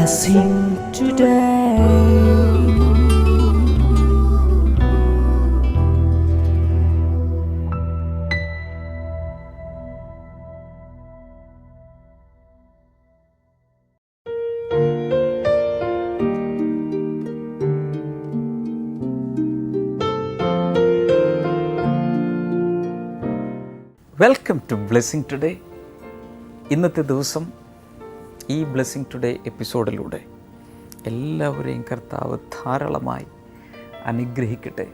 blessing today. Welcome to blessing today. ഇന്നത്തെ ദിവസം ഈ ബ്ലെസ്സിങ് ടുഡേ എപ്പിസോഡിലൂടെ എല്ലാവരെയും കർത്താവ് ധാരാളമായി അനുഗ്രഹിക്കട്ടെ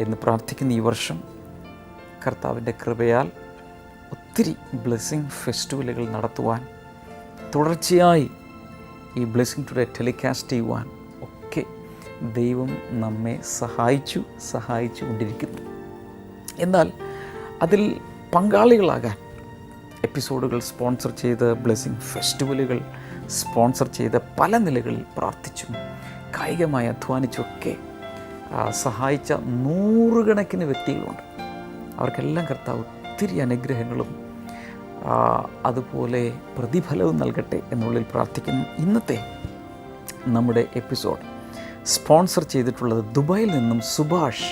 എന്ന് പ്രാർത്ഥിക്കുന്ന ഈ വർഷം കർത്താവിൻ്റെ കൃപയാൽ ഒത്തിരി ബ്ലെസ്സിങ് ഫെസ്റ്റിവലുകൾ നടത്തുവാൻ, തുടർച്ചയായി ഈ ബ്ലെസ്സിങ് ടുഡേ ടെലികാസ്റ്റ് ചെയ്യുവാൻ ഒക്കെ ദൈവം നമ്മെ സഹായിച്ചു കൊണ്ടിരിക്കുന്നു. എന്നാൽ അതിൽ പങ്കാളികളാകാൻ എപ്പിസോഡുകൾ സ്പോൺസർ ചെയ്ത്, ബ്ലെസ്സിങ് ഫെസ്റ്റിവലുകൾ സ്പോൺസർ ചെയ്ത് പല നിലകളിൽ പ്രാർത്ഥിച്ചും കായികമായി അധ്വാനിച്ചുമൊക്കെ സഹായിച്ച നൂറുകണക്കിന് വ്യക്തികളുണ്ട്. അവർക്കെല്ലാം കർത്താവ് ഒത്തിരി അനുഗ്രഹങ്ങളും അതുപോലെ പ്രതിഫലവും നൽകട്ടെ എന്നുള്ളിൽ പ്രാർത്ഥിക്കുന്നു. ഇന്നത്തെ നമ്മുടെ എപ്പിസോഡ് സ്പോൺസർ ചെയ്തിട്ടുള്ളത് ദുബായിൽ നിന്നും സുഭാഷ്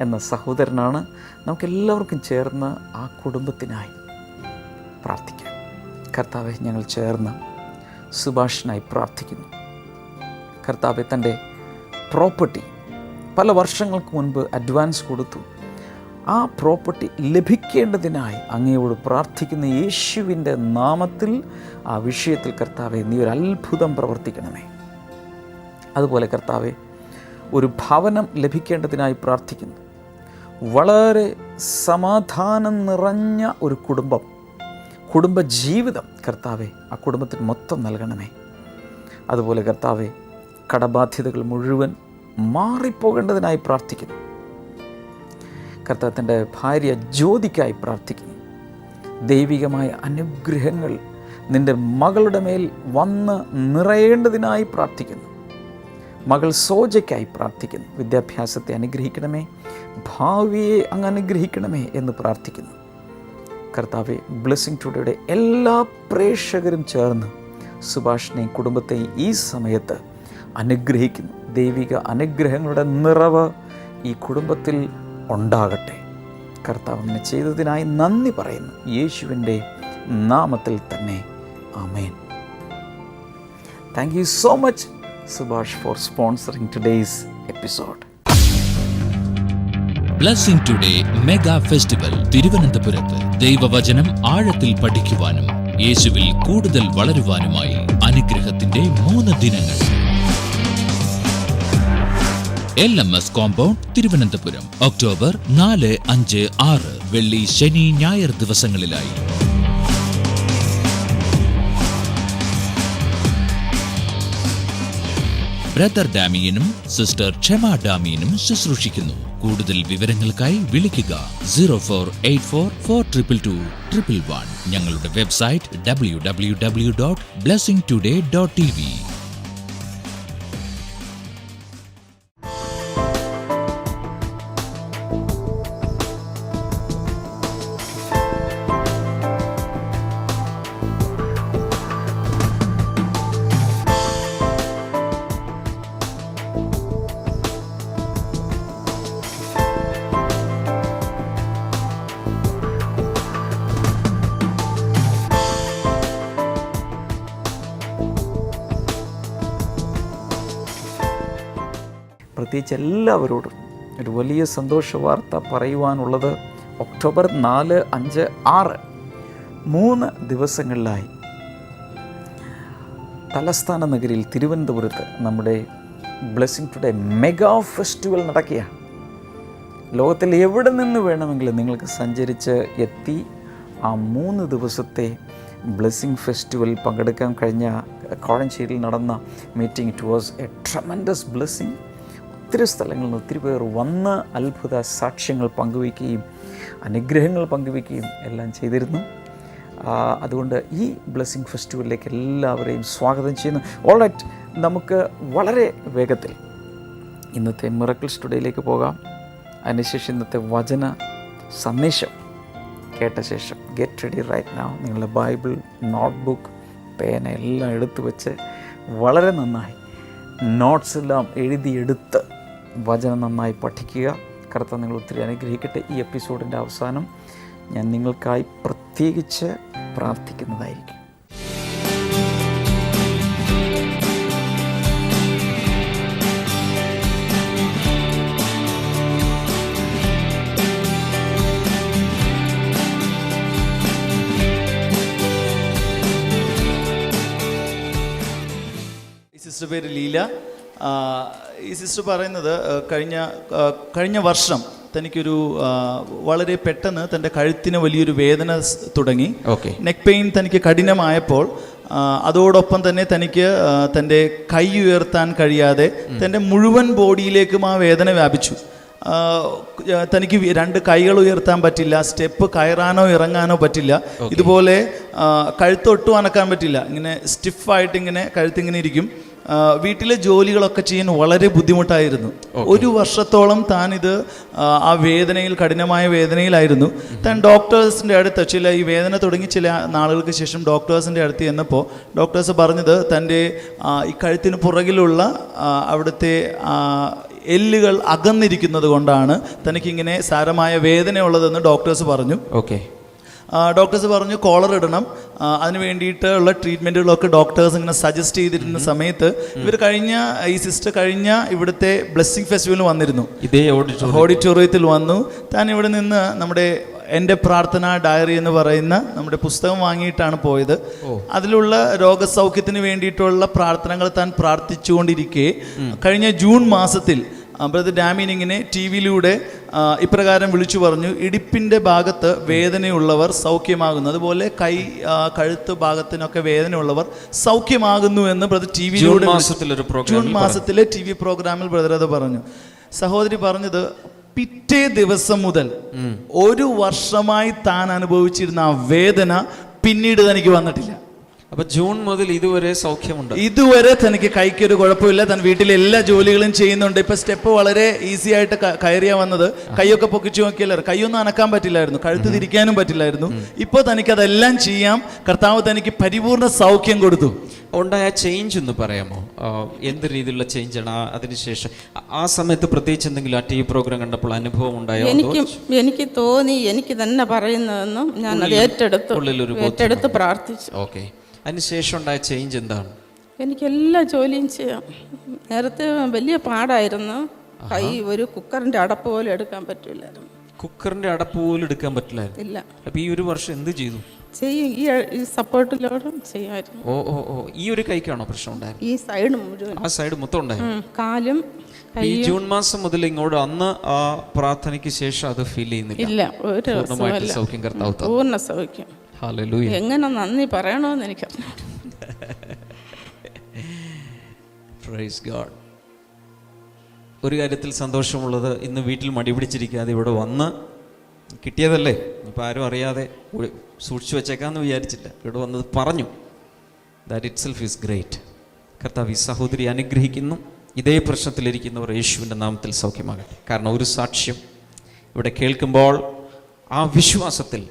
എന്ന സഹോദരനാണ്. നമുക്കെല്ലാവർക്കും ചേർന്ന് ആ കുടുംബത്തിനായി പ്രാർത്ഥിക്കാം. കർത്താവെ, ഞങ്ങൾ ചേർന്ന് സുഭാഷിനായി പ്രാർത്ഥിക്കുന്നു. കർത്താവെ, തൻ്റെ പ്രോപ്പർട്ടി പല വർഷങ്ങൾക്ക് മുൻപ് അഡ്വാൻസ് കൊടുത്തു. ആ പ്രോപ്പർട്ടി ലഭിക്കേണ്ടതിനായി അങ്ങയോട് പ്രാർത്ഥിക്കുന്ന യേശുവിൻ്റെ നാമത്തിൽ ആ വിഷയത്തിൽ കർത്താവെ നീ ഒരു അത്ഭുതം പ്രവർത്തിക്കണമേ. അതുപോലെ കർത്താവെ, ഒരു ഭവനം ലഭിക്കേണ്ടതിനായി പ്രാർത്ഥിക്കുന്നു. വളരെ സമാധാനം നിറഞ്ഞ ഒരു കുടുംബജീവിതം കർത്താവെ ആ കുടുംബത്തിന് മൊത്തം നൽകണമേ. അതുപോലെ കർത്താവെ, കടബാധ്യതകൾ മുഴുവൻ മാറിപ്പോകേണ്ടതിനായി പ്രാർത്ഥിക്കുന്നു. കർത്താവിൻ്റെ ഭാര്യ ജ്യോതിക്കായി പ്രാർത്ഥിക്കുന്നു. ദൈവികമായ അനുഗ്രഹങ്ങൾ നിൻ്റെ മകളുടെ മേൽ വന്ന് നിറയേണ്ടതിനായി പ്രാർത്ഥിക്കുന്നു. മകൾ സോജയ്ക്കായി പ്രാർത്ഥിക്കുന്നു. വിദ്യാഭ്യാസത്തെ അനുഗ്രഹിക്കണമേ, ഭാവിയെ അങ്ങ് അനുഗ്രഹിക്കണമേ എന്ന് പ്രാർത്ഥിക്കുന്നു. കർത്താവെ, ബ്ലെസ്സിങ് ടുഡേയുടെ എല്ലാ പ്രേക്ഷകരും ചേർന്ന് സുഭാഷിനെയും കുടുംബത്തെയും ഈ സമയത്ത് അനുഗ്രഹിക്കുന്നു. ദൈവിക അനുഗ്രഹങ്ങളുടെ നിറവ് ഈ കുടുംബത്തിൽ ഉണ്ടാകട്ടെ. കർത്താവ് അങ്ങനെ ചെയ്തതിനായി നന്ദി പറയുന്നു. യേശുവിൻ്റെ നാമത്തിൽ തന്നെ amen. Thank you so much Subhash for sponsoring today's episode. Blessing today mega festival തിരുവനന്തപുരത്ത് ദൈവവചനം ആഴത്തിൽ പഠിക്കുവാനും യേശുവിൽ കൂടുതൽ വളരുവാനുമായി അനുഗ്രഹത്തിന്റെ 3 ദിനങ്ങൾ. LMS compound, Thiruvananthapuram. ഒക്ടോബർ 4, 5, 6 വെള്ളി, ശനി, ഞായർ ദിവസങ്ങളിലായി. ബ്രദർ ഡാമിയനും സിസ്റ്റർ ക്ഷമ ഡാമിയനും ശുശ്രൂഷിക്കുന്നു. കൂടുതൽ വിവരങ്ങൾക്കായി വിളിക്കുക 0484422211. ഞങ്ങളുടെ വെബ്സൈറ്റ് www.blessingtoday.tv. പ്രത്യേകിച്ച് എല്ലാവരോടും ഒരു വലിയ സന്തോഷ വാർത്ത പറയുവാനുള്ളത്, ഒക്ടോബർ 4, 5, 6 3 ദിവസങ്ങളിലായി തലസ്ഥാന നഗരിയിൽ തിരുവനന്തപുരത്ത് നമ്മുടെ ബ്ലെസ്സിംഗ് ടുഡേ മെഗാ ഫെസ്റ്റിവൽ നടക്കുകയാണ്. ലോകത്തിൽ എവിടെ നിന്ന് വേണമെങ്കിലും നിങ്ങൾക്ക് സഞ്ചരിച്ച് എത്തി ആ 3 ദിവസത്തെ ബ്ലെസ്സിംഗ് ഫെസ്റ്റിവൽ പങ്കെടുക്കാൻ കഴിഞ്ഞ കോഴഞ്ചേരിയിൽ നടന്ന meeting. It was A tremendous blessing. ഒത്തിരി സ്ഥലങ്ങളിൽ നിന്ന് ഒത്തിരി പേർ വന്ന് അത്ഭുത സാക്ഷ്യങ്ങൾ പങ്കുവയ്ക്കുകയും അനുഗ്രഹങ്ങൾ പങ്കുവയ്ക്കുകയും എല്ലാം ചെയ്തിരുന്നു. അതുകൊണ്ട് ഈ ബ്ലെസ്സിംഗ് ഫെസ്റ്റിവലിലേക്ക് എല്ലാവരെയും സ്വാഗതം ചെയ്യുന്നു. ഓൾറൈറ്റ്, നമുക്ക് വളരെ വേഗത്തിൽ ഇന്നത്തെ മിറക്കിൾസ് ടുഡേയിലേക്ക് പോകാം. അതിനുശേഷം ഇന്നത്തെ വചന സന്ദേശം കേട്ട ശേഷം ഗെറ്റ് റെഡി റൈറ്റ് നൗ. നിങ്ങളുടെ ബൈബിൾ, നോട്ട്ബുക്ക്, പേന എല്ലാം എടുത്തു വെച്ച് വളരെ നന്നായി നോട്ട്സ് എല്ലാം എഴുതിയെടുത്ത് വചനം നന്നായി പഠിക്കുക. കർത്താവ് നിങ്ങൾ ഒത്തിരി അനുഗ്രഹിക്കട്ടെ. ഈ എപ്പിസോഡിൻ്റെ അവസാനം ഞാൻ നിങ്ങൾക്കായി പ്രത്യേകിച്ച് പ്രാർത്ഥിക്കുന്നതായിരിക്കും. സിസ്റ്റർ പേര് ലീല. ഈ സിസ്റ്റർ പറയുന്നത് കഴിഞ്ഞ വർഷം തനിക്കൊരു വളരെ പെട്ടെന്ന് തൻ്റെ കഴുത്തിന് വലിയൊരു വേദന തുടങ്ങി. നെക്ക് പെയിൻ തനിക്ക് കഠിനമായപ്പോൾ അതോടൊപ്പം തന്നെ തനിക്ക് തൻ്റെ കൈ ഉയർത്താൻ കഴിയാതെ തൻ്റെ മുഴുവൻ ബോഡിയിലേക്കും ആ വേദന വ്യാപിച്ചു. തനിക്ക് 2 കൈകൾ ഉയർത്താൻ പറ്റില്ല, സ്റ്റെപ്പ് കയറാനോ ഇറങ്ങാനോ പറ്റില്ല, ഇതുപോലെ കഴുത്തൊട്ടും അനക്കാൻ പറ്റില്ല. ഇങ്ങനെ സ്റ്റിഫായിട്ട് ഇങ്ങനെ കഴുത്തിങ്ങനെ ഇരിക്കും. വീട്ടിലെ ജോലികളൊക്കെ ചെയ്യാൻ വളരെ ബുദ്ധിമുട്ടായിരുന്നു. 1 വർഷത്തോളം താനിത് ആ വേദനയിൽ, കഠിനമായ വേദനയിലായിരുന്നു. താൻ ഡോക്ടേഴ്സിൻ്റെ അടുത്ത് ഈ വേദന തുടങ്ങി ചില നാളുകൾക്ക് ശേഷം ഡോക്ടേഴ്സിൻ്റെ അടുത്ത് ചെന്നപ്പോൾ ഡോക്ടേഴ്സ് പറഞ്ഞത് തൻ്റെ ഈ കഴുത്തിന് പുറകിലുള്ള അവിടുത്തെ എല്ലുകൾ അകന്നിരിക്കുന്നത് കൊണ്ടാണ് തനിക്കിങ്ങനെ സാരമായ വേദന ഉള്ളതെന്ന് ഡോക്ടേഴ്സ് പറഞ്ഞു. ഡോക്ടേഴ്സ് പറഞ്ഞു കോളർ ഇടണം. അതിന് വേണ്ടിയിട്ടുള്ള ട്രീറ്റ്മെൻറ്റുകളൊക്കെ ഡോക്ടേഴ്സ് ഇങ്ങനെ സജസ്റ്റ് ചെയ്തിരുന്ന സമയത്ത് ഈ സിസ്റ്റർ കഴിഞ്ഞ ഇവിടുത്തെ ബ്ലെസ്സിങ് ഫെസ്റ്റിവലിന് വന്നിരുന്നു. ഇതേ ഓഡിറ്റോറിയത്തിൽ വന്നു. താൻ ഇവിടെ നിന്ന് നമ്മുടെ എൻ്റെ പ്രാർത്ഥന ഡയറി എന്ന് പറയുന്ന നമ്മുടെ പുസ്തകം വാങ്ങിയിട്ടാണ് പോയത്. അതിലുള്ള രോഗസൗഖ്യത്തിന് വേണ്ടിയിട്ടുള്ള പ്രാർത്ഥനകൾ താൻ പ്രാർത്ഥിച്ചുകൊണ്ടിരിക്കെ കഴിഞ്ഞ ജൂൺ മാസത്തിൽ ബ്രദർ ഡാമിൻ ഇങ്ങനെ ടി വിയിലൂടെ ഇപ്രകാരം വിളിച്ചു പറഞ്ഞു, ഇടുപ്പിൻ്റെ ഭാഗത്ത് വേദനയുള്ളവർ സൗഖ്യമാകുന്നു, അതുപോലെ കഴുത്ത് ഭാഗത്തിനൊക്കെ വേദനയുള്ളവർ സൗഖ്യമാകുന്നു എന്ന് ബ്രദർ ടി വിയിലൂടെ ജൂൺ മാസത്തിലെ ടി വി പ്രോഗ്രാമിൽ ബ്രദർ അത് പറഞ്ഞു. സഹോദരി പറഞ്ഞത് പിറ്റേ ദിവസം മുതൽ 1 വർഷമായി താൻ അനുഭവിച്ചിരുന്ന ആ വേദന പിന്നീട് തനിക്ക് വന്നിട്ടില്ല. അപ്പൊ ജൂൺ മുതൽ ഇതുവരെ സൗഖ്യമുണ്ട്. ഇതുവരെ തനിക്ക് കൈക്കൊരു കുഴപ്പമില്ല. താൻ വീട്ടിലെ എല്ലാ ജോലികളും ചെയ്യുന്നുണ്ട്. ഇപ്പൊ സ്റ്റെപ്പ് വളരെ ഈസി ആയിട്ട് കയറിയാ വന്നത്. കൈയൊക്കെ പൊക്കിച്ചു നോക്കിയാൽ കൈയൊന്നും അനക്കാൻ പറ്റില്ലായിരുന്നു, കഴുത്ത് തിരിക്കാനും പറ്റില്ലായിരുന്നു. ഇപ്പോൾ തനിക്കതെല്ലാം ചെയ്യാം. കർത്താവ് തനിക്ക് പരിപൂർണ സൗഖ്യം കൊടുത്തു. ഉണ്ടായ ചേഞ്ച് ഒന്ന് പറയാമോ? എന്ത് രീതിയിലുള്ള ചേഞ്ചാണ്? അതിനുശേഷം ആ സമയത്ത് പ്രത്യേകിച്ച് എന്തെങ്കിലും ആ ടി വി പ്രോഗ്രാം കണ്ടപ്പോൾ അനുഭവം ഉണ്ടായോ? എനിക്ക് തോന്നി, എനിക്ക് തന്നെ പറയുന്നതെന്നും ഞാൻ അത് ഏറ്റെടുത്ത് പ്രാർത്ഥിച്ചു. ഓക്കെ, അതിനുശേഷം ഉണ്ടായ ചേഞ്ച് എന്താണ്? എനിക്കെല്ലാ ജോലിയും ചെയ്യാം. നേരത്തെ വലിയ പാടായിരുന്നു. കൈ ഒരു കുക്കറിന്റെ അടപ്പ് പോലും എടുക്കാൻ പറ്റില്ലായിരുന്നു. കുക്കറിന്റെ അടപ്പ് പോലും എടുക്കാൻ പറ്റില്ലായിരുന്നു? ഇല്ല. അപ്പൊ ഈ 1 വർഷം എന്ത് ചെയ്തു? ചെയ്യും, ഈ സപ്പോർട്ടിലോടും ചെയ്യായിരുന്നു. ഈ ഒരു കൈക്കാണോ പ്രശ്നം ഉണ്ടായത്? ഈ സൈഡ് മുഴുവൻ, ആ സൈഡ് മൊത്തം ഉണ്ടായിരുന്നു. കാലും ഈ ജൂൺ മാസം മുതൽ ഇങ്ങോട്ട് അന്ന് ആ പ്രാർത്ഥനയ്ക്ക് ശേഷം അത് ഫീൽ ചെയ്യുന്നില്ല? ഇല്ല, ഒരു സൗഖ്യം കർത്താവ് പൂർണ്ണ സൗഖ്യം. ഹല്ലേലൂയ. എങ്ങനെ നന്ദി പറയണമെന്ന് എനിക്കറിയാം. Praise God. ഒരു കാര്യത്തിൽ സന്തോഷമുള്ളത്, ഇന്ന് വീട്ടിൽ മടി പിടിച്ചിരിക്കാതെ ഇവിടെ വന്ന് കിട്ടിയതല്ലേ, ഇപ്പം ആരും അറിയാതെ സൂക്ഷിച്ചു വെച്ചേക്കാമെന്ന് വിചാരിച്ചില്ല, ഇവിടെ വന്നത് പറഞ്ഞു. That it self is great. കർത്താവ് ഈ സഹോദരി അനുഗ്രഹിക്കുന്നു. ഇതേ പ്രശ്നത്തിലിരിക്കുന്നവർ യേശുവിൻ്റെ നാമത്തിൽ സൗഖ്യമാകട്ടെ. കാരണം ഒരു സാക്ഷ്യം ഇവിടെ കേൾക്കുമ്പോൾ ആ വിശ്വാസത്തിൽ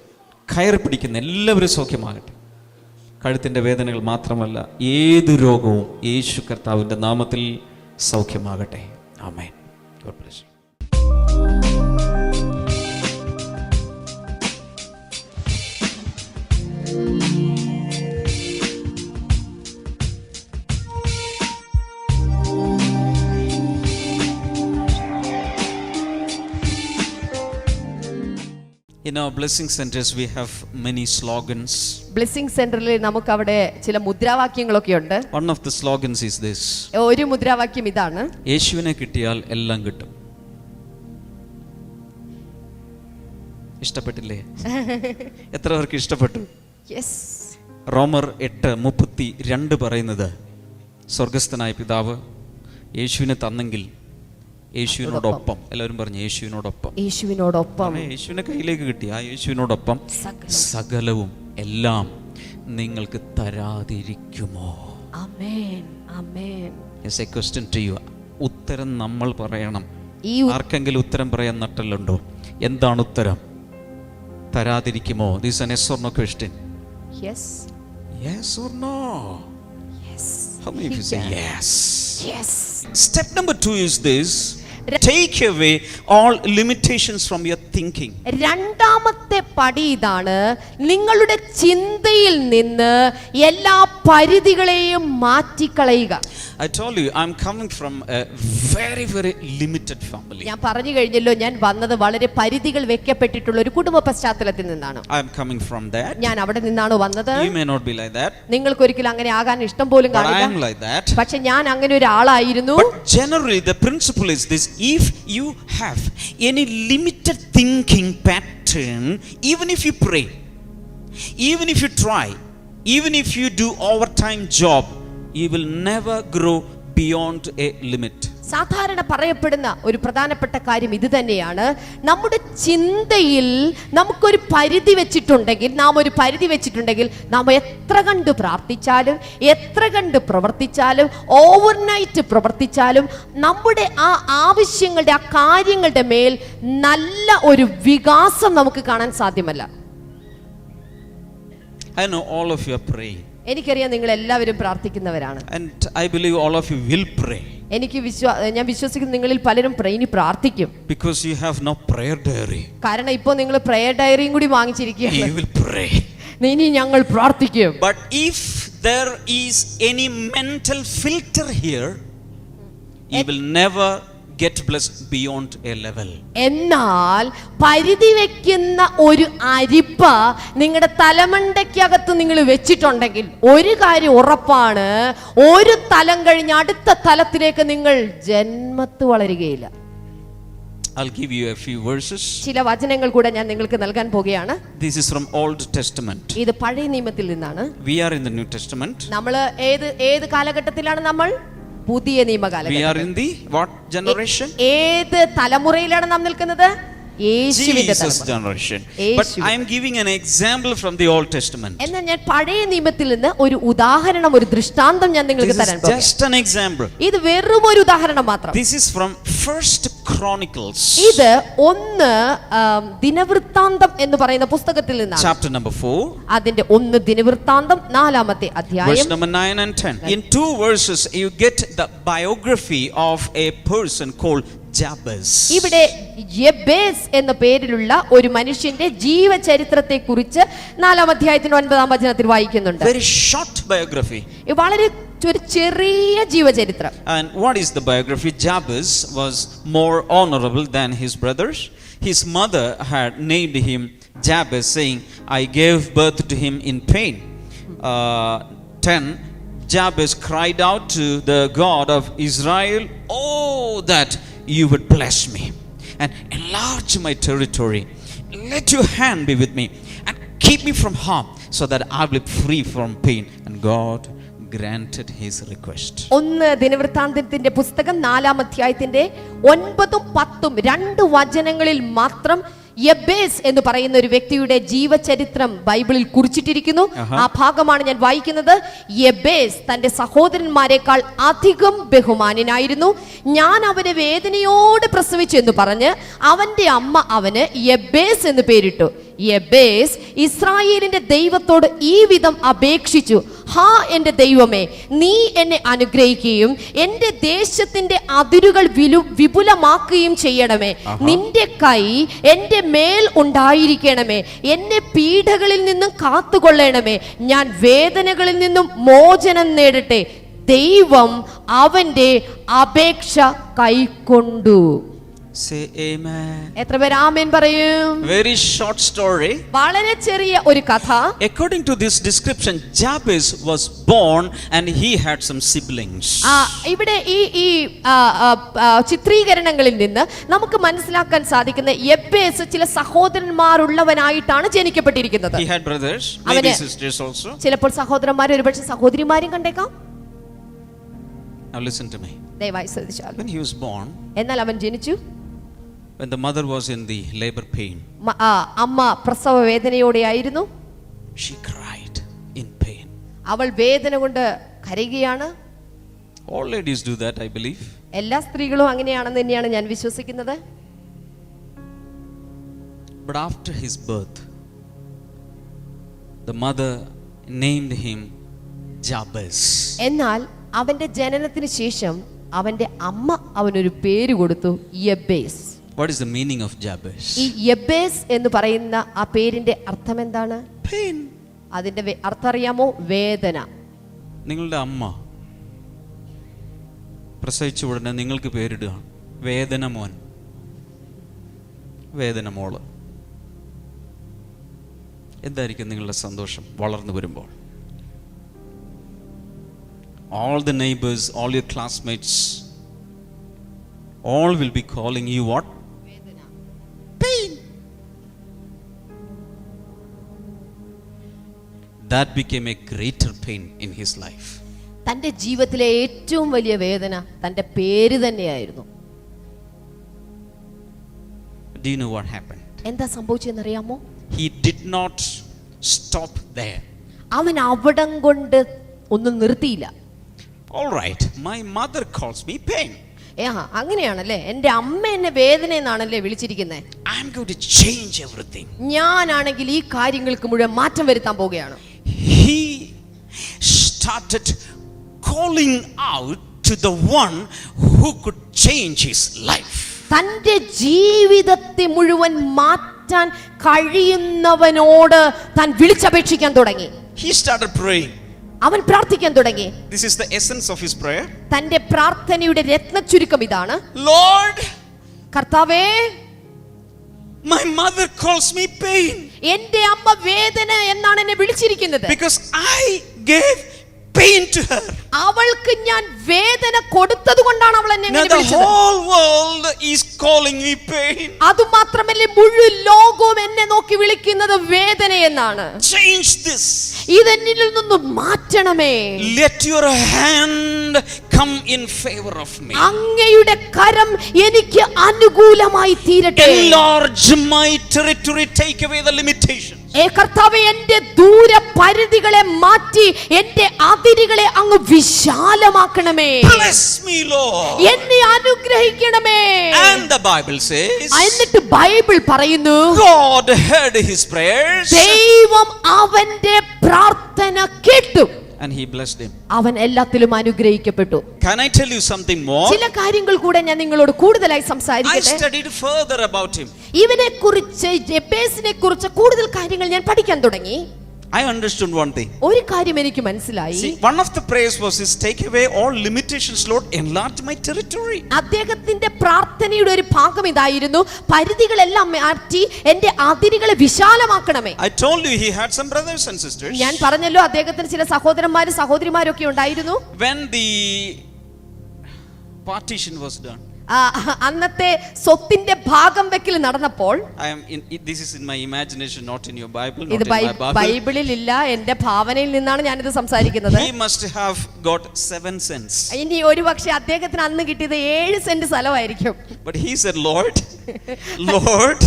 കയറി പിടിക്കുന്ന എല്ലാവരും സൗഖ്യമാകട്ടെ. കഴുത്തിൻ്റെ വേദനകൾ മാത്രമല്ല, ഏത് രോഗവും യേശു കർത്താവിൻ്റെ നാമത്തിൽ സൗഖ്യമാകട്ടെ. Amen. God bless you. In our blessing centers we have many slogans. Blessing centeril നമുക്ക് അവിടെ ചില മുദ്രാവാക്യങ്ങളൊക്കെ ഉണ്ട്. One of the slogans is this. ഒരു മുദ്രാവാക്യം ഇതാണ്, യേശുവിനെ കിട്ടിയാൽ എല്ലാം കിട്ടും. ഇഷ്ടപ്പെട്ടില്ലേ? എത്ര പേർക്ക് ഇഷ്ടപ്പെട്ടു? യെസ്. റോമർ 8:32 പറയുന്നത്, സ്വർഗസ്ഥനായ പിതാവ് യേശുവിനെ തന്നെങ്കിൽ യേശുവിനോടൊപ്പം, എല്ലാവരും പറഞ്ഞു യേശുവിനോടൊപ്പം, യേശുവിനെ കയ്യിലേക്ക് കിട്ടി, ആ യേശുവിനോടൊപ്പം സകലവും എല്ലാം നിങ്ങൾക്ക് തരാതിരിക്കുമോ? ആമേൻ, ആമേൻ. Yes, a question to you. ഉത്തരം നമ്മൾ പറയണം. ആർക്കെങ്കിലും ഉത്തരം പറയാൻ നട്ടലുണ്ടോ? എന്താണ് ഉത്തരം? തരാതിരിക്കുമോ? This is an yes or no question. Yes. Yes or no? Yes. How many of you say yes? Yes. Step number 2 is this: take away all limitations from your thinking. രണ്ടാമത്തെ പടി ഇതാണ്, നിങ്ങളുടെ ചിന്തയിൽ നിന്ന് എല്ലാ പരിധികളെയും മാറ്റിക്കളയുക. I told you I'm coming from a very limited family. ഞാൻ പറഞ്ഞു കഴിഞ്ഞല്ലോ, ഞാൻ വന്നത് വളരെ പരിധികൾ വെക്കപ്പെട്ടിട്ടുള്ള ഒരു കുടുംബ പശ്ചാത്തലത്തിൽ നിന്നാണ്. I'm coming from that. ഞാൻ അവിടെ നിന്നാണ് വന്നത്. You may not be like that. നിങ്ങൾക്ക് ഒരിക്കലും അങ്ങനെ ആകാൻ ഇഷ്ടം പോലും But I കാണില്ല. am like that. പക്ഷെ ഞാൻ അങ്ങനെ ഒരാളായിരുന്നു. But generally the principle is this: if you have any limited thinking pattern, even if you pray, even if you try, even if you do overtime job, you will never grow beyond a limit. സാധാരണ പറയപ്പെടുന്ന ഒരു പ്രധാനപ്പെട്ട കാര്യം ഇത് തന്നെയാണ്. നമ്മുടെ ചിന്തയിൽ നമുക്കൊരു പരിധി വെച്ചിട്ടുണ്ടെങ്കിൽ, നാം എത്ര കണ്ട് പ്രാർത്ഥിച്ചാലും, എത്ര കണ്ട് പ്രവർത്തിച്ചാലും, ഓവർനൈറ്റ് പ്രവർത്തിച്ചാലും, നമ്മുടെ ആ ആവശ്യങ്ങളുടെ, ആ കാര്യങ്ങളുടെ മേൽ നല്ല ഒരു വികാസം നമുക്ക് കാണാൻ സാധ്യമല്ല. I know all of you are praying. എനിക്കറിയാം നിങ്ങൾ എല്ലാവരും പ്രാർത്ഥിക്കുന്നവരാണ്. And I believe all of you will pray. ഞാൻ വിശ്വസിക്കുന്നു നിങ്ങളിൽ പലരും ഇനി പ്രാർത്ഥിക്കും. Because you have no prayer diary. കാരണം ഇപ്പോൾ നിങ്ങൾ പ്രയർ ഡയറിയും കൂടി വാങ്ങിച്ചിരിക്കുകയാണ്. You will pray. ഇനി ഞങ്ങൾ പ്രാർത്ഥിക്കും. But if there is any mental filter here, you will never get blessed beyond a level. എന്നാൽ പരിധി വെക്കുന്ന ഒരു അരിപ്പ നിങ്ങളുടെ തലമണ്ടയ്ക്കകത്ത് നിങ്ങൾ വെച്ചിട്ടുണ്ടെങ്കിൽ ഒരു കാര്യം ഉറപ്പാണ്, ഒരു തലം കഴിഞ്ഞ് അടുത്ത തലത്തിലേക്ക് നിങ്ങൾ ജന്മത്ത് വളരുകയില്ല. I'll give you a few verses. ചില വചനങ്ങൾ കൂടെ ഞാൻ നിങ്ങൾക്ക് നൽകാൻ പോകുകയാണ്. This is from Old Testament. ഇത് പഴയ നിയമത്തിൽ നിന്നാണ്. We are in the New Testament. നമ്മൾ ഏത് കാലഘട്ടത്തിലാണ്? നമ്മൾ പുതിയ നിയമകാലഘട്ടം. We are in the what generation? ഏത് തലമുറയിലാണ് നാം നിൽക്കുന്നത്? യേശുവിന്റെ generation. But I am giving an example from the Old Testament. എന്നാൽ ഞാൻ പഴയ നിയമത്തിൽ നിന്ന് ഒരു ഉദാഹരണം, ഒരു ദൃഷ്ടാന്തം ഞാൻ നിങ്ങൾക്ക് തരാൻ പോകുന്നു. Just an example. ഇത് വെറും ഒരു ഉദാഹരണം മാത്രം. This is from First Chronicles. ഇത് ഒന്ന് ദിനവൃത്താന്തം എന്ന് പറയുന്ന പുസ്തകത്തിൽ നിന്നാണ്. Chapter number 4. അതിന്റെ ഒന്ന് ദിനവൃത്താന്തം 4-ാമത്തെ അധ്യായം. Verse number 9 and 10. In 2 verses you get the biography of a person called Jabez. ഇവിടെ യബേസ് എന്ന പേരിലുള്ള ഒരു മനുഷ്യന്റെ ജീവചരിത്രത്തെ കുറിച്ച് 4-ാം അധ്യായത്തിന്റെ 9-ാം വചനത്തിൽ വായിക്കുന്നുണ്ട്. Very short biography. വളരെ ഒരു ചെറിയ ജീവചരിത്രം. And what is the biography? Jabez was more honorable than his brothers. His mother had named him Jabez, saying, I gave birth to him in pain. 10. Jabez cried out to the God of Israel, oh, that you would bless me and enlarge my territory. Let your hand be with me and keep me from harm, so that I will be free from pain. And God granted his request. ഒന്ന് ദിനവൃത്താന്തത്തിന്റെ പുസ്തകം 4-ാം അധ്യായത്തിന്റെ 9-ഉം 10-ഉം 2 വചനങ്ങളിൽ മാത്രം യബേസ് എന്ന് പറയുന്ന ഒരു വ്യക്തിയുടെ ജീവചരിത്രം ബൈബിളിൽ കുറിച്ചിട്ടിരിക്കുന്നു. ആ ഭാഗമാണ് ഞാൻ വായിക്കുന്നത്. യബേസ് തന്റെ സഹോദരന്മാരെക്കാൾ അധികം ബഹുമാനനായിരുന്നു. ഞാൻ അവനെ വേദനയോടെ പ്രസവിച്ചു എന്ന് പറഞ്ഞ് അവന്റെ അമ്മ അവന് യബേസ് എന്ന് പേരിട്ടു. യബേസ് ഇസ്രായേലിന്റെ ദൈവത്തോട് ഈ വിധം അപേക്ഷിച്ചു, ഹാ എന്റെ ദൈവമേ, നീ എന്നെ അനുഗ്രഹിക്കുകയും എന്റെ ദേശത്തിന്റെ അതിരുകൾ വിപുലമാക്കുകയും ചെയ്യണമേ. നിന്റെ കൈ എന്റെ മേൽ ഉണ്ടായിരിക്കണമേ. എന്നെ പീഡകളിൽ നിന്നും കാത്തുകൊള്ളണമേ. ഞാൻ വേദനകളിൽ നിന്നും മോചനം നേടട്ടെ. ദൈവം അവന്റെ അപേക്ഷ കൈക്കൊണ്ടു. Say amen. എത്ര പേർ ആമേൻ പറയും? Very short story. വളരെ ചെറിയ ഒരു കഥ. According to this description, Jabez was born and he had some siblings. ഇവിടെ ഈ ചിത്രീകരണങ്ങളിൽ നിന്ന് നമുക്ക് മനസ്സിലാക്കാൻ സാധിക്കുന്ന യബേസ് ചില സഹോദരന്മാരുള്ളവനായിട്ടാണ് ജനിക്കപ്പെട്ടിരിക്കുന്നത്. He had brothers, maybe sisters also. ചിലപ്പോൾ സഹോദരന്മാരും ഒരുപക്ഷെ സഹോദരിമാരും കണ്ടേക്കാം. Now listen to me. ദയവായി ശ്രദ്ധിച്ചാൽ, When he was born, എന്നാൽ അവൻ ജനിച്ചു. when the mother was in the labor pain, അമ്മ പ്രസവ വേദനയോടെയായിരുന്നു. she cried in pain. അവൾ വേദന കൊണ്ട് കരയുകയാണ്. All ladies do that, I believe. എല്ലാ സ്ത്രീകളും അങ്ങനെയാണെന്ന് തന്നെയാണ് ഞാൻ വിശ്വസിക്കുന്നത്. But after his birth, the mother named him Jabez. എന്നാൽ അവന്റെ ജനനത്തിന് ശേഷം അവന്റെ അമ്മ അവനൊരു പേര് കൊടുത്തു, Jabez. What is the meaning of Jabez? ഈ യബേസ് എന്ന് പറയുന്ന ആ പേരിന്റെ അർത്ഥം എന്താണ്? Pain. അതിന്റെ അർത്ഥം അറിയാമോ? വേദന. നിങ്ങളുടെ അമ്മ പ്രസവിച്ച ഉടനെ നിങ്ങൾക്ക് പേരിടുക വേദന മോൻ, വേദന മോള്. എന്തായിരിക്കും നിങ്ങളുടെ സന്തോഷം വളർന്നു വരുമ്പോൾ? All the neighbors, all your classmates, all will be calling you what? Pain. That became a greater pain in his life. തന്റെ ജീവിതത്തിലെ ഏറ്റവും വലിയ വേദന തന്റെ പേര് തന്നെയായിരുന്നു. Do you know what happened? എന്താ സംഭവിച്ചെന്നറിയാമോ? He did not stop there. അവൻ അവിടം കൊണ്ട് ഒന്നും നിർത്തിയില്ല. All right, my mother calls me pain. അങ്ങനെയാണല്ലേ, എന്റെ അമ്മ എന്നെ വേദന എന്നാണല്ലേ വിളിച്ചിരിക്കുന്നത്. I am going to change everything. ഞാനാണെങ്കിൽ ഈ കാര്യങ്ങൾക്ക് മുഴുവൻ മാറ്റം വരുത്താൻ പോവുകയാണ്. He started calling out to the one who could change his life. തന്റെ ജീവിതത്തെ മുഴുവൻ മാറ്റാൻ കഴിയുന്നവനോട് താൻ വിളിച്ചപേക്ഷിക്കാൻ തുടങ്ങി. He started praying. അവൻ പ്രാർത്ഥിക്കാൻ തുടങ്ങി. This is the essence of his prayer. തന്റെ പ്രാർത്ഥനയുടെ രത്നച്ചുരുക്കം ഇതാണ്. Lord, കർത്താവേ, my mother calls me pain. എന്റെ അമ്മ വേദന എന്നാണ് എന്നെ വിളിച്ചിരിക്കുന്നത്. Because I gave pain to her. അവൾക്ക് ഞാൻ വേദന കൊടുത്തത് കൊണ്ടാണ് അവൾ എന്നെ Now the whole world is calling me pain. അതുമാത്രമല്ല മുഴുവൻ ലോകവും എന്നെ നോക്കി വിളിക്കുന്നത് വേദന എന്നാണ്. Change this. ഇതെന്നിൽ നിന്ന് മാറ്റണമേ. Let your hand come in favor of me. അങ്ങയുടെ കരം എനിക്ക് അനുകൂലമായി തീരട്ടെ. Enlarge my territory, take away the limitations. കർത്താവേ, എന്റെ ദൂര പരിധികളെ മാറ്റി എന്റെ അതിരുകളെ അങ്ങ് വിശാലമാക്കണമേ. Bless me, Lord. എന്നെ അനുഗ്രഹിക്കണമേ. And the Bible says, എന്നിട്ട് ബൈബിൾ പറയുന്നു, God heard his prayers ദൈവം അവന്റെ പ്രാർത്ഥന കേട്ടു. and he blessed him. അവൻ എല്ലാത്തിലും അനുഗ്രഹിക്കപ്പെട്ടു. Can I tell you something more? ചില കാര്യങ്ങൾ കൂടെ ഞാൻ നിങ്ങളോട് കൂടുതലായി I സംസാരിക്കട്ടെ. studied further about him. ഇവനെ കുറിച്ച്, യബേസിനെ കുറിച്ച് കൂടുതൽ കാര്യങ്ങൾ ഞാൻ പഠിക്കാൻ തുടങ്ങി. I understood one thing. ഒരു കാര്യം എനിക്ക് മനസ്സിലായി. See, one of the prayers was his take away all limitations, Lord, enlarge my territory. അദ്ദേഹത്തിന്റെ പ്രാർത്ഥനയുടെ ഒരു ഭാഗം ഇതായിരുന്നു, പരിധികളെല്ലാം മാറ്റി എന്റെ അതിരുകളെ വിശാലമാക്കണമേ. I told you he had some brothers and sisters. ഞാൻ പറഞ്ഞല്ലോ അദ്ദേഹത്തിന് ചില സഹോദരന്മാരും സഹോദരിമാരൊക്കെ ഉണ്ടായിരുന്നു. When the partition was done, അന്നത്തെ സ്വത്തിന്റെ ഭാഗം വെക്കൽ നടന്നപ്പോൾ, this is in my imagination, not in your Bible, ഇത് not in my Bible. ബൈബിളിൽ ഇല്ല, എന്റെ ഭാവനയിൽ നിന്നാണ് ഞാനിത് സംസാരിക്കുന്നത്. He must have got 7 cents. ഇനി ഒരു പക്ഷെ അദ്ദേഹത്തിന് അന്ന് കിട്ടിയത് 7 saint സ്ഥലമായിരിക്കും. But he said, Lord, Lord,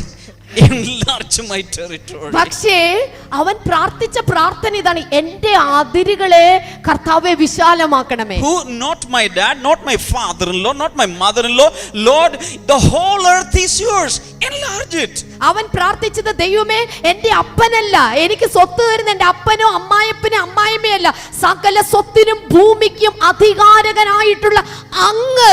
enlarge my territory. പക്ഷേ അവൻ പ്രാർത്ഥിച്ച പ്രാർത്ഥന ഇതാണ്, എന്റെ അതിരുകളെ കർത്താവേ വിശാലമാക്കണമേ. Who? Not my dad, not my father-in-law, not my mother-in-law. Lord, the whole earth is yours. Enlarge it. അവൻ പ്രാർത്ഥിച്ചത്, ദൈവമേ, എന്റെ അപ്പനല്ല, എനിക്ക് സ്വത്ത് തരുന്ന എന്റെ അപ്പനോ അമ്മായപ്പനോ അമ്മായിമ്മയല്ല, സകല സ്വത്തിനും ഭൂമിക്കും അധികാരകനായിട്ടുള്ള അങ്ങ്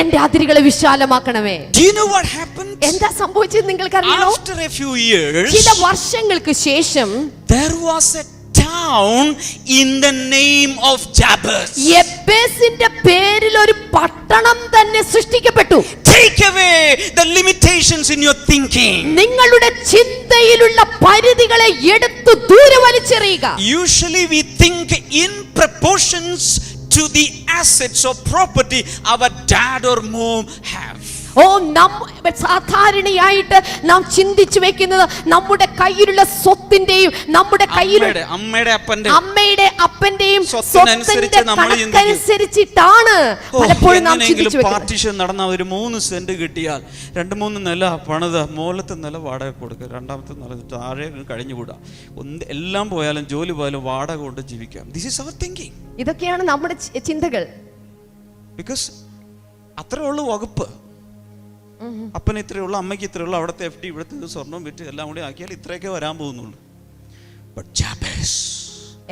എന്റെ അതിരുകളെ വിശാലമാക്കണമേ. Do you know what happened? എന്താ സംഭവിച്ചത് നിങ്ങൾക്കറിയാമോ? After a few years, ചില വർഷങ്ങൾക്ക് ശേഷം there was a town in the name of Jabez. യബേസിന്റെ പേരിൽ ഒരു പട്ടണം തന്നെ സൃഷ്ടിക്കപ്പെട്ടു. Take away the limitations in your thinking. നിങ്ങളുടെ ചിന്തയിലുള്ള പരിധികളെ എടുത്തു ദൂരെ വലിച്ചെറിയുക. Usually we think in proportions to the assets or property our dad or mom have. സാധാരണയായിട്ട് നാം ചിന്തിച്ചു വെക്കുന്നത് നമ്മുടെ കയ്യിലുള്ള സ്വത്തിന്റെയും നമ്മുടെ കയ്യിലുള്ള അമ്മയുടെ അപ്പന്റെയും സ്വത്തിന്റെ കണക്കനുസരിച്ചിട്ടാണ് പലപ്പോഴും നാം ചിന്തിച്ചു വെക്കുന്നത്. പാർട്ടീഷൻ നടന്ന ഒരു 3 സെന്റ് കിട്ടിയാൽ 2-3 നില പണിത, മൂലത്തെ നില വാടക കൊടുക്കുക, രണ്ടാമത്തെ നില താഴെ കഴിഞ്ഞുകൂടാ, എല്ലാം പോയാലും ജോലി പോയാലും വാടക കൊണ്ട് ജീവിക്കാം. This is our thinking. ഇതൊക്കെയാണ് നമ്മുടെ ചിന്തകൾ. ബിക്കോസ് അത്രേ ഉള്ളൂ വകുപ്പ്. അപ്പന് ഇത്രയേ ഉള്ളൂ, അമ്മയ്ക്ക് ഇത്രയേ ഉള്ളൂ, അവിടുത്തെ FD, ഇവിടുത്തെ സ്വർണം വിറ്റ് എല്ലാം കൂടി ആക്കിയാൽ ഇത്രയൊക്കെ വരാൻ പോകുന്നുള്ളൂ. But Jabez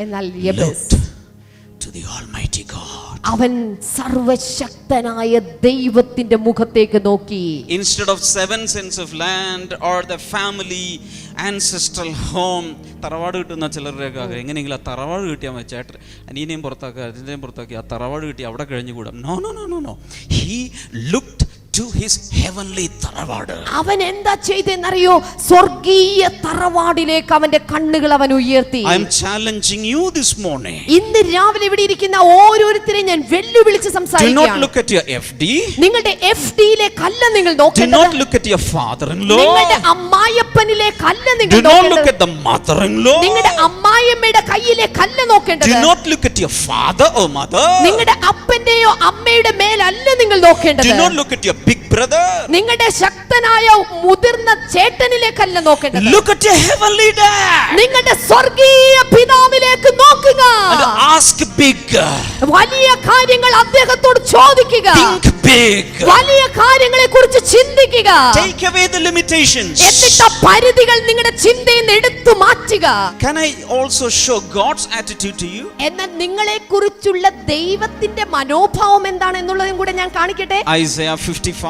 എന്നാൽ looked to to the Almighty God. അവൻ സർവശക്തനായ ദൈവത്തിന്റെ മുഖത്തേക്ക് നോക്കി. Instead of 7 cents of land or the family ancestral home, തറവാട് കിട്ടുന്ന ചിലരുടെയൊക്കെ എങ്ങനെയെങ്കിലും ആ തറവാട് കിട്ടിയാൽ മതി, ചേട്ടൻ അനിയനെയും പുറത്താക്കുക അതിൻ്റെയും പുറത്താക്കി ആ തറവാട് കിട്ടി അവിടെ കഴിഞ്ഞുകൂടാം. No no no no no. He looked to his heavenly തറവാട്. അവൻ എന്താ ചെയ്തെന്നറിയോ? സ്വർഗീയ തറവാടിലേക്ക് അവന്റെ കണ്ണുകൾ അവൻ ഉയർത്തി. I am challenging you this morning. ഇന്ന് രാവിലെ ഇവിടെ ഇരിക്കുന്ന ഓരോരുത്തരെയും ഞാൻ വെല്ലുവിളിച്ച് Do not സംസാരിക്കുകയാണ്. look at your FD. നിങ്ങളുടെ FD-യിലേക്കല്ല നിങ്ങൾ Do നോക്കേണ്ടത്. not look at your father-in-law. നിങ്ങളുടെ അമ്മായപ്പനിലേക്കല്ല Do നിങ്ങൾ not look നോക്കേണ്ടത്. at the mother-in-law. നിങ്ങളുടെ അമ്മായിയമ്മയുടെ കയ്യിലേക്കല്ല നോക്കേണ്ടത്. Do not look at your father or mother. നിങ്ങളുടെ അപ്പന്റെയോ അമ്മയുടെ മേലല്ല നിങ്ങൾ Do നോക്കേണ്ടത്. not look at your big brother. നിങ്ങളുടെ ശക്തനായ മുതിർന്ന ചേട്ടനിലേക്കല്ല നോക്കേണ്ടത്. Look at your heavenly dad നിങ്ങളുടെ സ്വർഗീയ പിതാവിലേക്ക് നോക്കുക. and ask big. വലിയ കാര്യങ്ങൾ അദ്ദേഹത്തോട് ചോദിക്കുക. Think big. വലിയ കാര്യങ്ങളെ കുറിച്ച് ചിന്തിക്കുക. Take away the limitations. എന്നിട്ട് പരിധികൾ നിങ്ങളുടെ ചിന്തയിൽ നിന്ന് എടുത്തു മാറ്റുക. Can I also show God's attitude to you? എന്നാൽ നിങ്ങളെ കുറിച്ചുള്ള ദൈവത്തിന്റെ മനോഭാവം എന്താണെന്നുള്ളതും കൂടെ ഞാൻ കാണിക്കട്ടെ. Isaiah 55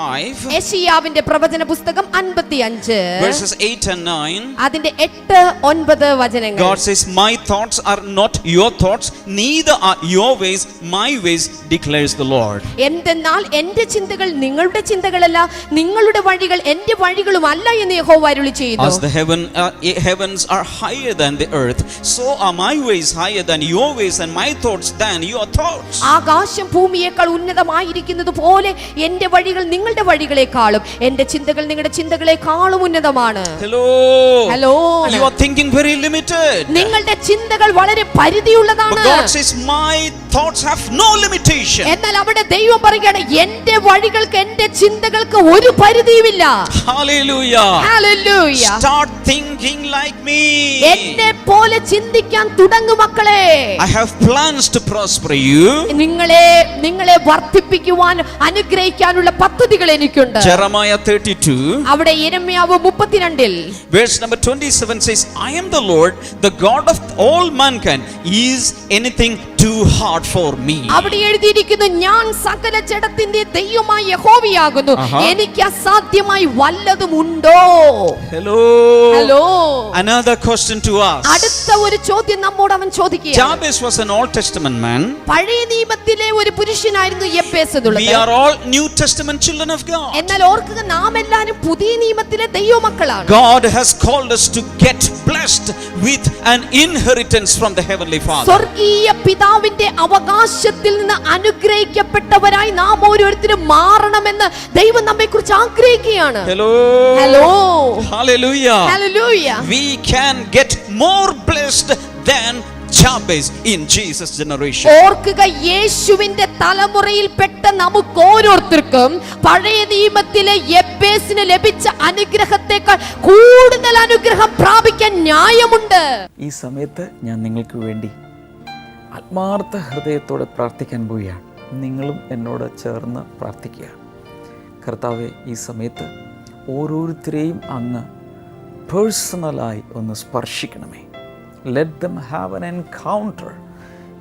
യെശയ്യാവിന്റെ പ്രവചന പുസ്തകം 55 verses 8 and 9. അതിന്റെ 8-9 വചനങ്ങൾ. God says, my thoughts are not your thoughts, neither are your ways my ways, declares the Lord. എന്തെന്നാൽ എന്റെ ചിന്തകൾ നിങ്ങളുടെ ചിന്തകളല്ല, നിങ്ങളുടെ വഴികൾ എന്റെ വഴികളുമല്ല എന്ന് യഹോവ അരുളി ചെയ്യുന്നു. As the heavens are higher than the earth, so are my ways higher than your ways and my thoughts than your thoughts. ആകാശം ഭൂമിയേക്കാൾ ഉന്നതമായിരിക്കുന്നത് പോലെ എന്റെ വഴികൾ നിങ്ങളുടെ വഴികളെക്കാളും എന്റെ ചിന്തകൾ നിങ്ങളുടെ ചിന്തകളെക്കാളും ഉന്നതമാണ്. Hello. Hello. You are thinking very limited. നിങ്ങളുടെ ചിന്തകൾ വളരെ പരിധിയുള്ളതാണ്. But God says my thoughts have no limitation. എന്നാൽ അവിടെ ദൈവം പറയുകയാണ് എന്റെ വഴികൾക്ക് എന്റെ ചിന്തകൾക്ക് ഒരു പരിധിയുമില്ല. Hallelujah. Hallelujah. Start thinking like me. എന്നെ പോലെ ചിന്തിക്കാൻ തുടങ്ങു മക്കളെ. I have plans to prosper you. നിങ്ങളെ വർദ്ധിപ്പിക്കുവാൻ അനുഗ്രഹിക്കാനുള്ള പദ്ധതികൾ എനിക്കുണ്ട്. Jeremiah 32 അവിടെ യിരെമ്യാവ് 32 verse number 27 says, I am the Lord, the God of all mankind. Is anything too hard for me? അവിടെ എഴുതിയിരിക്കുന്നു ഞാൻ സകല ജഡത്തിന്റെ ദൈവമായ യഹോവയാകുന്നു, എനിക്ക് അസാധ്യമായി വല്ലതും ഉണ്ടോ? Hello. Hello. Another question to us. അടുത്ത ഒരു ചോദ്യം നമ്മോട് അവൻ ചോദിക്കുകയാണ്. Jabez was an Old Testament man. പഴയ നിയമത്തിലെ ഒരു പുരുഷനായിരുന്നു യെബേസ് എന്നുള്ളത്. We are all New Testament children of God. എന്നാൽ ഓർക്കുക നാം എല്ലാവരും പുതിയ നിയമത്തിലെ ദൈവമക്കളാണ്. God has called us to get blessed with an inheritance from the heavenly Father. സ്വർഗീയ പിതാവിന്റെ അവകാശത്തിൽ നിന്ന് അനുഗ്രഹിക്കപ്പെട്ടവരായി നാം ഓരോരുത്തരും മാറണമെന്ന് ദൈവം നമ്മെക്കുറിച്ച് ആഗ്രഹിക്കുകയാണ്. Hello. Hello. Hallelujah. Hallelujah. We can get more blessed than Jabez in Jesus generation. ഓർക്കുക യേശുവിന്റെ തലമുറയിൽപ്പെട്ട നമുക്ക് ഓരോരുത്തർക്കും പഴയ നിയമത്തിലെ യെബേസിന് ലഭിച്ച അനുഗ്രഹത്തെക്കാൾ കൂടുതൽ അനുഗ്രഹം പ്രാപിക്കാൻ ന്യായമുണ്ട്. ഈ സമയത്ത് ഞാൻ നിങ്ങൾക്ക് വേണ്ടി ആത്മാർത്ഥ ഹൃദയത്തോടെ പ്രാർത്ഥിക്കാൻ പോവുകയാണ്. നിങ്ങളും എന്നോട് ചേർന്ന് പ്രാർത്ഥിക്കുക. കർത്താവെ, ഈ സമയത്ത് ഓരോരുത്തരെയും അങ്ങ് പേഴ്സണലായി ഒന്ന് സ്പർശിക്കണമേ. Let them have an encounter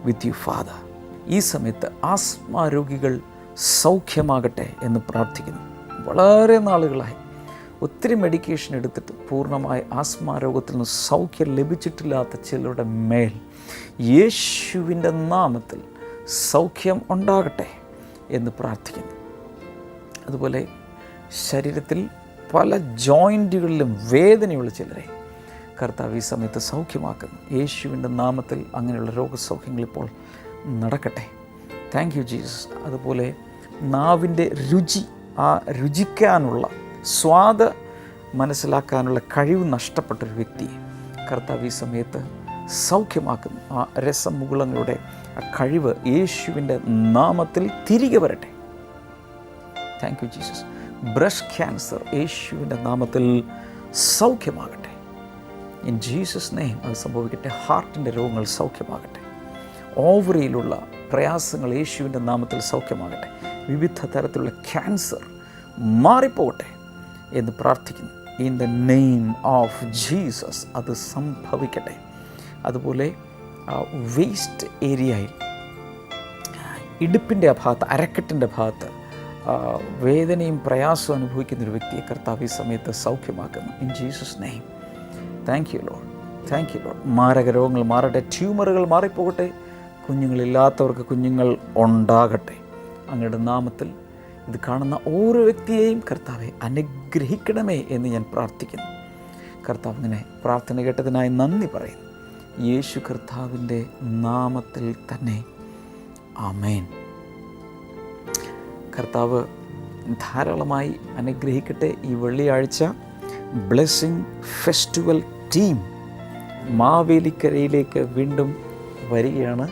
with you father. ഈ സമയത്ത് ആസ്മ രോഗികൾ സൗഖ്യമാകട്ടെ എന്ന് പ്രാർത്ഥിക്കുന്നു. വളരെ നാളുകളായി ഒത്തിരി മെഡിക്കേഷൻ എടുത്തിട്ട് പൂർണ്ണമായി ആസ്മ രോഗത്തിൽ നിന്ന് സൗഖ്യം ലഭിച്ചിട്ടില്ലാത്ത ചിലരുടെ മേൽ യേശുവിൻ്റെ നാമത്തിൽ സൗഖ്യം ഉണ്ടാകട്ടെ എന്ന് പ്രാർത്ഥിക്കുന്നു. അതുപോലെ ശരീരത്തിൽ പല ജോയിൻറ്റുകളിലും വേദനയുള്ള ചിലരെ കർത്താവ് ഈ സമയത്ത് സൗഖ്യമാക്കുന്നു. യേശുവിൻ്റെ നാമത്തിൽ അങ്ങനെയുള്ള രോഗസൗഖ്യങ്ങൾ ഇപ്പോൾ നടക്കട്ടെ. Thank you Jesus. അതുപോലെ നാവിൻ്റെ രുചി, ആ രുചിക്കാനുള്ള സ്വാദ് മനസ്സിലാക്കാനുള്ള കഴിവ് നഷ്ടപ്പെട്ടൊരു വ്യക്തിയെ കർത്താവ് ഈ സമയത്ത് സൗഖ്യമാക്കുന്നു. ആ രസമുകുളങ്ങളുടെ ആ കഴിവ് യേശുവിൻ്റെ നാമത്തിൽ തിരികെ വരട്ടെ. Thank you Jesus. Breast cancer യേശുവിൻ്റെ നാമത്തിൽ സൗഖ്യമാകട്ടെ. ഇൻ ജീസസ് നെയിം അത് സംഭവിക്കട്ടെ. ഹാർട്ടിൻ്റെ രോഗങ്ങൾ സൗഖ്യമാകട്ടെ. ഓവറിയിലുള്ള പ്രയാസങ്ങൾ യേശുവിൻ്റെ നാമത്തിൽ സൗഖ്യമാകട്ടെ. വിവിധ തരത്തിലുള്ള ക്യാൻസർ മാറിപ്പോകട്ടെ എന്ന് പ്രാർത്ഥിക്കുന്നു. In the name of Jesus അത് സംഭവിക്കട്ടെ. അതുപോലെ വേസ്റ്റ് ഏരിയയിൽ ഇടുപ്പിൻ്റെ ഭാഗത്ത്, അരക്കെട്ടിൻ്റെ ഭാഗത്ത് വേദനയും പ്രയാസവും അനുഭവിക്കുന്ന ഒരു വ്യക്തിയെ കർത്താവ് ഈ സമയത്ത് സൗഖ്യമാക്കുന്നു. In Jesus name. Thank you lord, thank you lord. മാരക രോഗങ്ങൾ മാറട്ടെ, ട്യൂമറുകൾ മാറിപ്പോകട്ടെ, കുഞ്ഞുങ്ങളില്ലാത്തവർക്ക് കുഞ്ഞുങ്ങൾ ഉണ്ടാകട്ടെ. അങ്ങയുടെ നാമത്തിൽ ഇത് കാണുന്ന ഓരോ വ്യക്തിയെയും കർത്താവെ അനുഗ്രഹിക്കണമേ എന്ന് ഞാൻ പ്രാർത്ഥിക്കുന്നു. കർത്താവ് ഇങ്ങനെ പ്രാർത്ഥന കേട്ടതിനായി നന്ദി പറയുന്നു. യേശു കർത്താവിൻ്റെ നാമത്തിൽ തന്നെ ആമേൻ. കർത്താവ് ധാരാളമായി അനുഗ്രഹിക്കട്ടെ. ഈ വെള്ളിയാഴ്ച ബ്ലെസ്സിങ് ഫെസ്റ്റിവൽ ടീം മാവേലിക്കരയിലേക്ക് വീണ്ടും വരികയാണ്.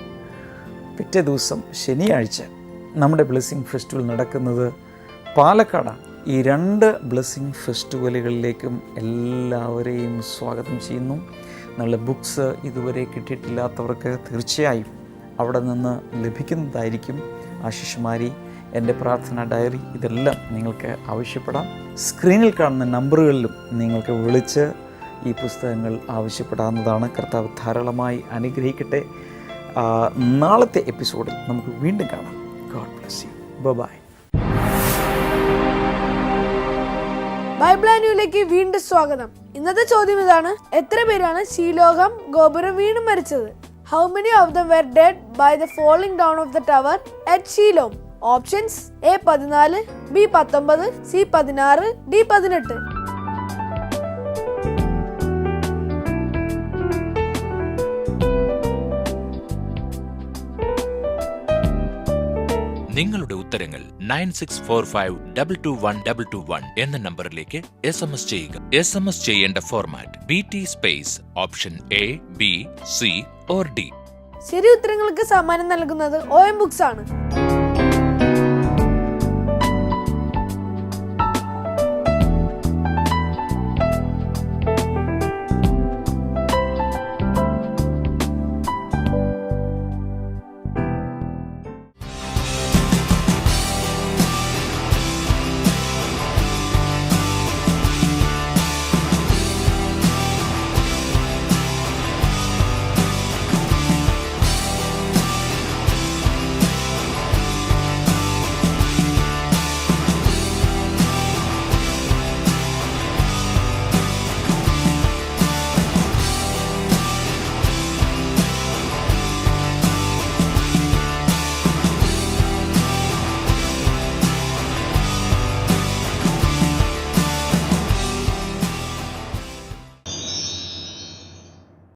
പിറ്റേ ദിവസം ശനിയാഴ്ച നമ്മുടെ ബ്ലെസ്സിങ് ഫെസ്റ്റിവൽ നടക്കുന്നത് പാലക്കാടാണ്. ഈ 2 ബ്ലെസ്സിങ് ഫെസ്റ്റിവലുകളിലേക്കും എല്ലാവരെയും സ്വാഗതം ചെയ്യുന്നു. നല്ല ബുക്സ് ഇതുവരെ കിട്ടിയിട്ടില്ലാത്തവർക്ക് തീർച്ചയായും അവിടെ നിന്ന് ലഭിക്കുന്നതായിരിക്കും. ആശിഷുമാരി, എൻ്റെ പ്രാർത്ഥന ഡയറി, ഇതെല്ലാം നിങ്ങൾക്ക് ആവശ്യപ്പെടാം. സ്ക്രീനിൽ കാണുന്ന നമ്പറുകളിലും നിങ്ങൾക്ക് വിളിച്ച് ഈ പുസ്തകങ്ങൾ ആവശ്യപ്പെടാവുന്നതാണ്. കർത്താവ് ധാരാളമായി അനുഗ്രഹിക്കട്ടെ. നാളത്തെ എപ്പിസോഡിൽ നമുക്ക് വീണ്ടും കാണാം. God bless you. Bye. Bible ആനുവിലേക്ക് വീണ്ടും സ്വാഗതം. ഇന്നത്തെ ചോദ്യം ഇതാണ്: എത്ര പേരാണ് ശീലോഹം ഗോപുരം വീണ് മരിച്ചത്? How many of them were dead by the falling down of the tower at Shiloh? Options: A 14, B 19, C 16, D 18. നിങ്ങളുടെ ഉത്തരങ്ങൾ 9645221221 എന്ന നമ്പറിലേക്ക് SMS ചെയ്യുക. SMS ചെയ്യേണ്ട format BT space option A, B, C or D. ശരി ഉത്തരങ്ങൾക്ക് സമ്മാനം നൽകുന്നത് OM books ആണ്.